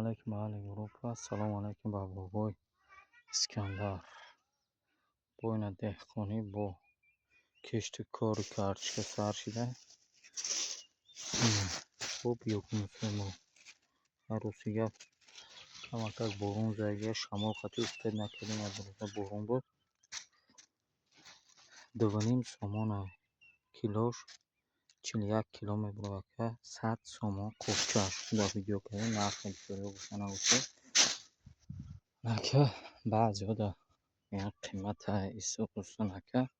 علیکم اهل اروپا. سلام علیکم با بابای اسکندر. با این دهقانی با کشت کار کارچکه سر شده. خوب یکم ما عروسیگه کمک بارون زایگه شمال خطی افتاد نکردیم از روزا بارون بود. 2.5 سومون کیلوش 41 کیلو میبره که 100 سومون قفچهش دا ویدیو که نرخ میگذاره باشن اوشه نکه بعضی ها دا این قیمت ایسو قصه نکه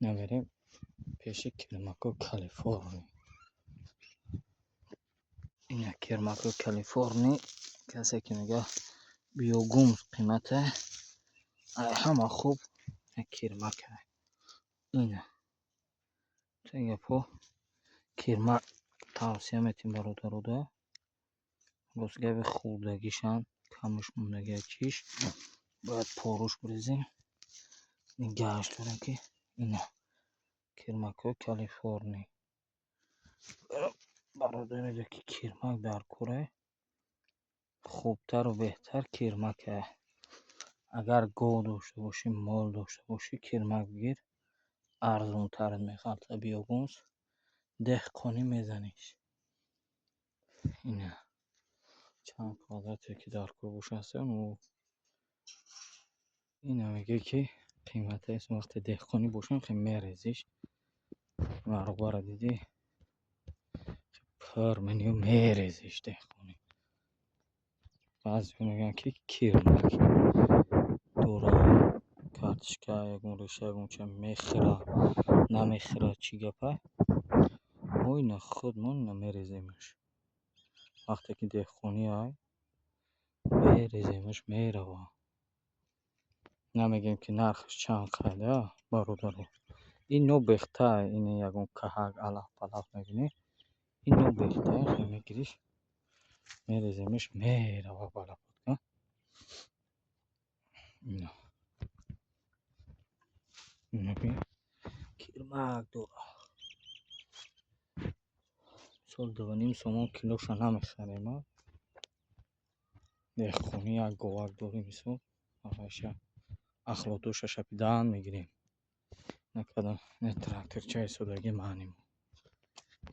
نبریم پیش کرماکو کالیفورنی. این کرماکو کالیفورنی کسی که میگه بیوگوم قیمته همه خوب کرماکه اینه دیگه پو کرماک توصیه میتیم برادر ده گوزگه به خوردگیشن کمش موندگی چیش باید پاروش بریزیم. این گشت دارم که اینه کرماکو کالیفورنی برادر میگه که کرماک در کره خوبتر و بهتر کرماکه. اگر گو داشته باشی مال داشته باشی کرماک بگیر ارزون تر میخواد بیوگونس دهقانی میزنیش. اینه چند کادرتی که در کروش هستن و اینه میگه که قیمت هست وقت دهقانی باشن خیلی میرزیش مرغا را دیدی پر منیو میرزیش دهقانی. بعضی میگن که کرماک دورا کارتشکا یکون ریشه یکون چه میخیره نمیخیره چی گپه ما این خودمون نمیریزیمش. وقتی که دهقانی های میریزیمش میره نمیگیم که نرخش چند قده برادر. این نو بخته این یکون کهک علف پلف میبینی این نو بخته میگیریش میریزیمش میره بالا بود. اینو بیا کرماک دورا سال 2.5 سومون کیلوش نمیخریم ما دهقانی یک گوهر داریم سو آخرش اخلاطوش شپیدن میگیریم نکدم نه تراکتور چای سوداگی معنیم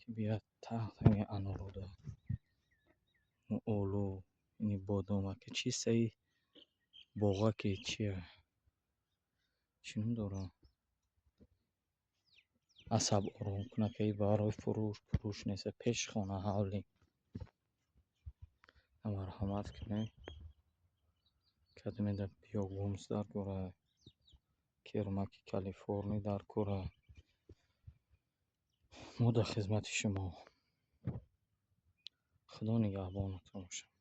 که بیاد تحت این انارو اولو اینی بادام که چی سی باغا که چیه چون دارم عصب آروم کنه که برای فروش نیست پیش خونه حالی مرحمت کنه کدوم در بیوگومز در کوره کرماک کالیفورنی در کوره ما در خدمت شما. خدا نگهبانتون باشه.